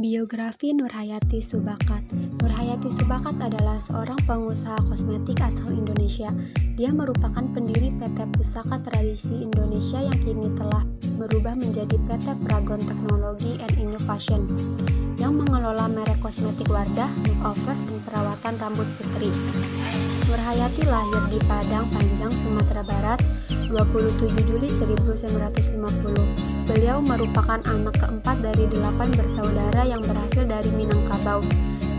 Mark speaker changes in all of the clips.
Speaker 1: Biografi Nurhayati Subakat. Nurhayati Subakat adalah seorang pengusaha kosmetik asal Indonesia. Dia merupakan pendiri PT Pusaka Tradisi Indonesia yang kini telah berubah menjadi PT Pragon Teknologi and Innovation yang mengelola merek kosmetik Wardah, makeover, dan perawatan rambut putri. Nurhayati lahir di Padang Panjang, Sumatera Barat, 27 Juli 1950. Beliau merupakan anak keempat dari 8 bersaudara yang berasal dari Minangkabau.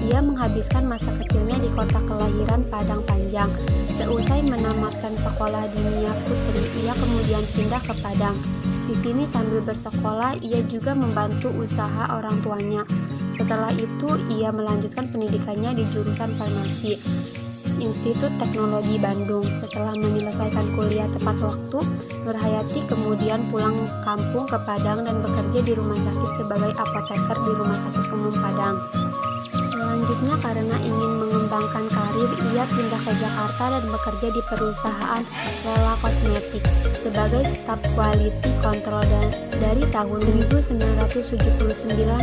Speaker 1: Ia menghabiskan masa kecilnya di kota kelahiran Padang Panjang. Seusai menamatkan sekolah Dinia Putri, ia kemudian pindah ke Padang. Di sini sambil bersekolah, ia juga membantu usaha orang tuanya. Setelah itu, ia melanjutkan pendidikannya di jurusan farmasi Institut Teknologi Bandung. Setelah menyelesaikan kuliah tepat waktu, Nurhayati kemudian pulang kampung ke Padang dan bekerja di rumah sakit sebagai apoteker di Rumah Sakit Umum Padang. Selanjutnya, karena ingin mengembangkan karir, ia pindah ke Jakarta dan bekerja di perusahaan Lela Kosmetik sebagai staf quality control dari tahun 1979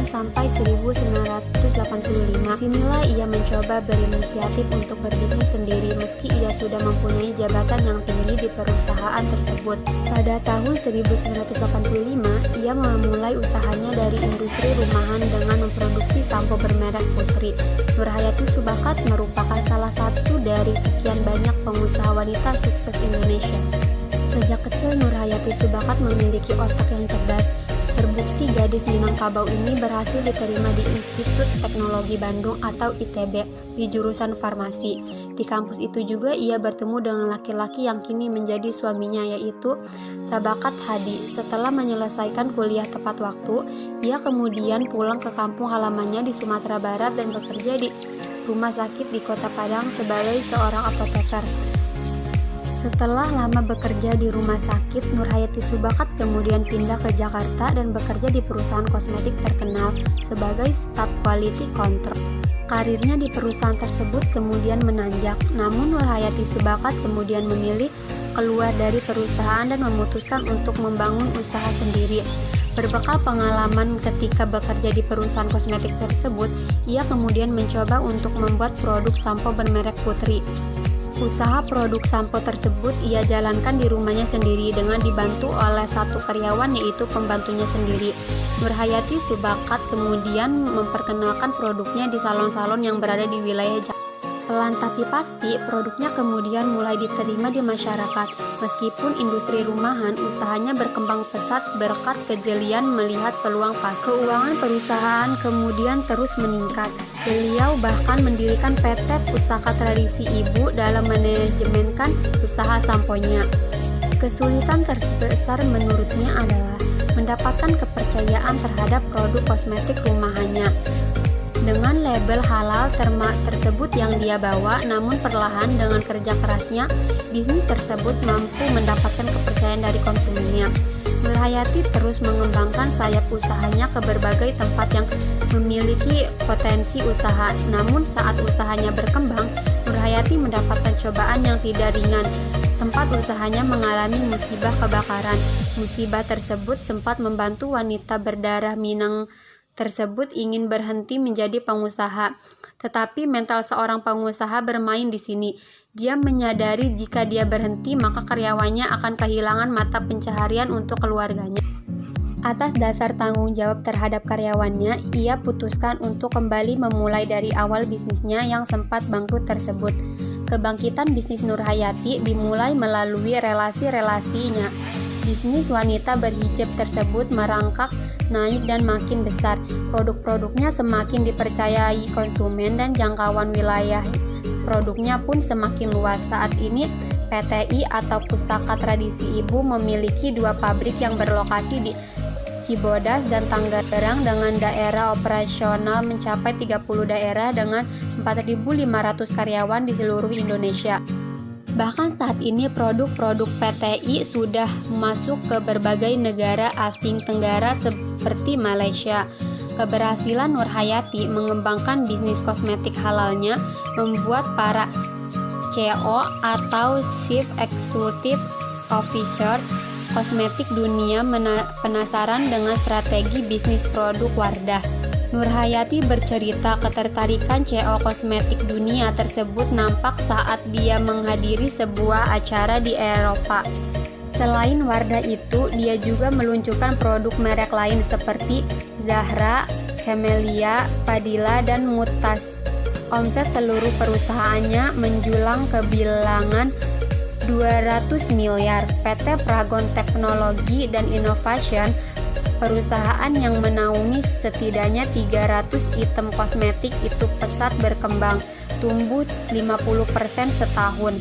Speaker 1: sampai 1985. Disinilah ia mencoba berinisiatif untuk berbisnis sendiri meski ia sudah mempunyai jabatan yang tinggi di perusahaan tersebut. Pada tahun 1985, ia memulai usahanya dari industri rumahan dengan memproduksi sampo bermerek Putri. Nurhayati Subakat merupakan salah satu dari sekian banyak pengusaha wanita sukses Indonesia. Sejak kecil, Nurhayati Subakat memiliki otak yang cerdas. Terbukti gadis Minangkabau ini berhasil diterima di Institut Teknologi Bandung atau ITB di jurusan farmasi. Di kampus itu juga ia bertemu dengan laki-laki yang kini menjadi suaminya, yaitu Sabakat Hadi. Setelah menyelesaikan kuliah tepat waktu, ia kemudian pulang ke kampung halamannya di Sumatera Barat dan bekerja di rumah sakit di Kota Padang sebagai seorang apoteker. Setelah lama bekerja di rumah sakit, Nurhayati Subakat kemudian pindah ke Jakarta dan bekerja di perusahaan kosmetik terkenal sebagai staf quality control. Karirnya di perusahaan tersebut kemudian menanjak, namun Nurhayati Subakat kemudian memilih keluar dari perusahaan dan memutuskan untuk membangun usaha sendiri. Berbekal pengalaman ketika bekerja di perusahaan kosmetik tersebut, ia kemudian mencoba untuk membuat produk sampo bermerek Putri. Usaha produk sampo tersebut ia jalankan di rumahnya sendiri dengan dibantu oleh satu karyawan, yaitu pembantunya sendiri. Nurhayati Subakat kemudian memperkenalkan produknya di salon-salon yang berada di wilayah Jakarta. Pelan tapi pasti, produknya kemudian mulai diterima di masyarakat. Meskipun industri rumahan, usahanya berkembang pesat berkat kejelian melihat peluang pasar. Keuangan perusahaan kemudian terus meningkat. Beliau bahkan mendirikan PT Pusaka Tradisi Ibu dalam manajemenkan usaha samponya. Kesulitan terbesar menurutnya adalah mendapatkan kepercayaan terhadap produk kosmetik rumahannya. Dengan label halal tersebut yang dia bawa, namun perlahan dengan kerja kerasnya, bisnis tersebut mampu mendapatkan kepercayaan dari konsumennya. Nurhayati terus mengembangkan sayap usahanya ke berbagai tempat yang memiliki potensi usaha. Namun saat usahanya berkembang, Nurhayati mendapatkan cobaan yang tidak ringan. Tempat usahanya mengalami musibah kebakaran. Musibah tersebut sempat membantu wanita berdarah Minang tersebut ingin berhenti menjadi pengusaha. Tetapi mental seorang pengusaha bermain di sini. Dia menyadari jika dia berhenti, maka karyawannya akan kehilangan mata pencaharian untuk keluarganya. Atas dasar tanggung jawab terhadap karyawannya, ia putuskan untuk kembali memulai dari awal bisnisnya yang sempat bangkrut tersebut. Kebangkitan bisnis Nurhayati dimulai melalui relasi-relasinya. Bisnis wanita berhijab tersebut merangkak naik dan makin besar. Produk-produknya semakin dipercayai konsumen dan jangkauan wilayah produknya pun semakin luas. Saat ini PTI atau Pusaka Tradisi Ibu memiliki 2 pabrik yang berlokasi di Cibodas dan Tangerang dengan daerah operasional mencapai 30 daerah dengan 4.500 karyawan di seluruh Indonesia. Bahkan saat ini produk-produk PTI sudah masuk ke berbagai negara asing Tenggara seperti Malaysia. Keberhasilan Nurhayati mengembangkan bisnis kosmetik halalnya membuat para CEO atau Chief Executive Officer kosmetik dunia penasaran dengan strategi bisnis produk Wardah. Nurhayati bercerita ketertarikan CEO kosmetik dunia tersebut nampak saat dia menghadiri sebuah acara di Eropa. Selain Wardah itu, dia juga meluncurkan produk merek lain seperti Zahra, Camellia, Padilla, dan Mutaz. Omset seluruh perusahaannya menjulang ke bilangan 200 miliar. PT Pragon Teknologi dan Innovation, perusahaan yang menaungi setidaknya 300 item kosmetik itu pesat berkembang, tumbuh 50% setahun.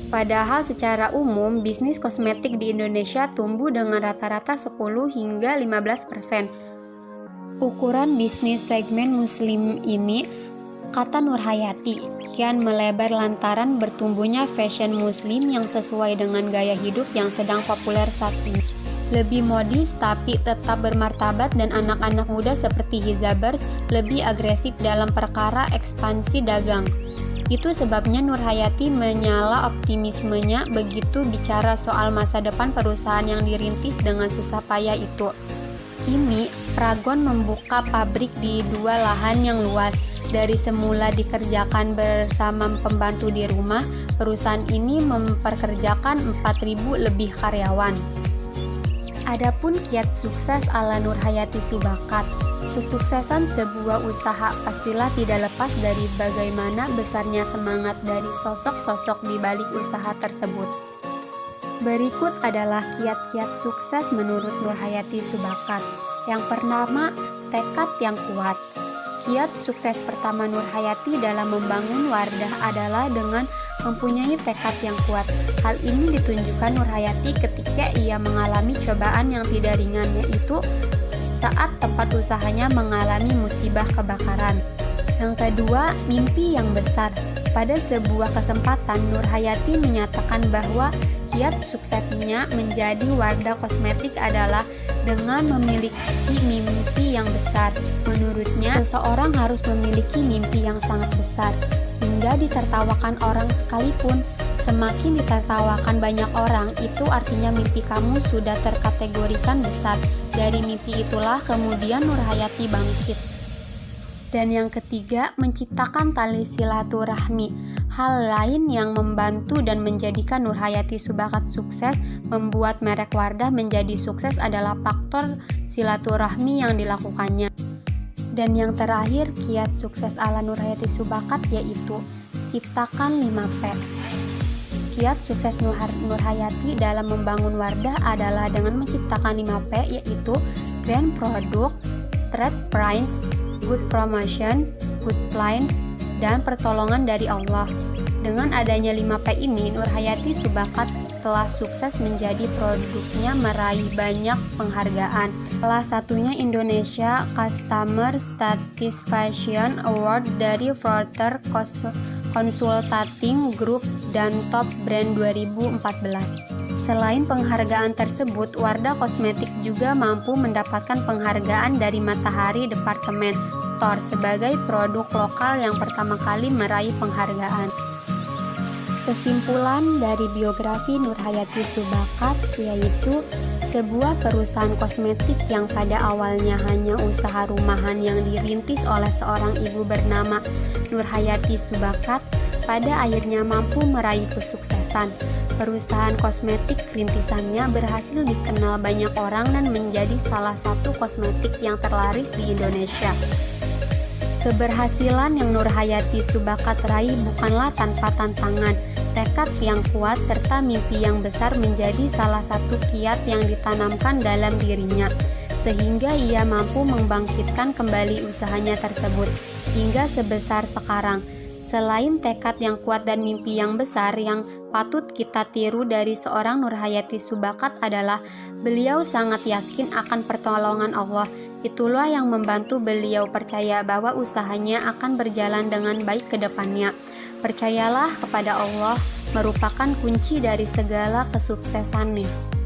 Speaker 1: Padahal secara umum, bisnis kosmetik di Indonesia tumbuh dengan rata-rata 10 hingga 15%. Ukuran bisnis segmen muslim ini, kata Nurhayati, kian melebar lantaran bertumbuhnya fashion muslim yang sesuai dengan gaya hidup yang sedang populer saat ini. Lebih modis tapi tetap bermartabat, dan anak-anak muda seperti hijabers lebih agresif dalam perkara ekspansi dagang. Itu sebabnya Nurhayati menyala optimismenya begitu bicara soal masa depan perusahaan yang dirintis dengan susah payah itu. Kini, Pragon membuka pabrik di 2 lahan yang luas. Dari semula dikerjakan bersama pembantu di rumah, perusahaan ini memperkerjakan 4.000 lebih karyawan. Adapun kiat sukses ala Nurhayati Subakat. Kesuksesan sebuah usaha pastilah tidak lepas dari bagaimana besarnya semangat dari sosok-sosok di balik usaha tersebut. Berikut adalah kiat-kiat sukses menurut Nurhayati Subakat. Yang pertama, tekad yang kuat. Kiat sukses pertama Nurhayati dalam membangun Wardah adalah dengan mempunyai tekad yang kuat. Hal ini ditunjukkan Nurhayati ketika ia mengalami cobaan yang tidak ringan, yaitu saat tempat usahanya mengalami musibah kebakaran. Yang kedua, mimpi yang besar. Pada sebuah kesempatan, Nurhayati menyatakan bahwa kiat suksesnya menjadi Wardah Kosmetik adalah dengan memiliki mimpi yang besar. Menurutnya, seseorang harus memiliki mimpi yang sangat besar, hingga ditertawakan orang sekalipun. Semakin ditertawakan banyak orang, itu artinya mimpi kamu sudah terkategorikan besar. Dari mimpi itulah kemudian Nurhayati bangkit. Dan yang ketiga, menciptakan tali silaturahmi. Hal lain yang membantu dan menjadikan Nurhayati Subakat sukses membuat merek Wardah menjadi sukses adalah faktor silaturahmi yang dilakukannya. Dan yang terakhir, kiat sukses ala Nurhayati Subakat yaitu ciptakan 5P. Kiat sukses Nurhayati dalam membangun Wardah adalah dengan menciptakan 5P, yaitu grand product, straight price, good promotion, good plans, dan pertolongan dari Allah. Dengan adanya 5P ini, Nurhayati Subakat telah sukses menjadi produknya meraih banyak penghargaan. Salah satunya Indonesia Customer Satisfaction Award dari Porter Consulting Group dan Top Brand 2014. Selain penghargaan tersebut, Wardah Kosmetik juga mampu mendapatkan penghargaan dari Matahari Department Store sebagai produk lokal yang pertama kali meraih penghargaan. Kesimpulan dari biografi Nurhayati Subakat yaitu sebuah perusahaan kosmetik yang pada awalnya hanya usaha rumahan yang dirintis oleh seorang ibu bernama Nurhayati Subakat pada akhirnya mampu meraih kesuksesan. Perusahaan kosmetik rintisannya berhasil dikenal banyak orang dan menjadi salah satu kosmetik yang terlaris di Indonesia. Keberhasilan yang Nurhayati Subakat raih bukanlah tanpa tantangan. Tekad yang kuat serta mimpi yang besar menjadi salah satu kiat yang ditanamkan dalam dirinya, sehingga ia mampu membangkitkan kembali usahanya tersebut hingga sebesar sekarang. Selain tekad yang kuat dan mimpi yang besar, yang patut kita tiru dari seorang Nurhayati Subakat adalah beliau sangat yakin akan pertolongan Allah. Itulah yang membantu beliau percaya bahwa usahanya akan berjalan dengan baik ke depannya. Percayalah kepada Allah merupakan kunci dari segala kesuksesannya.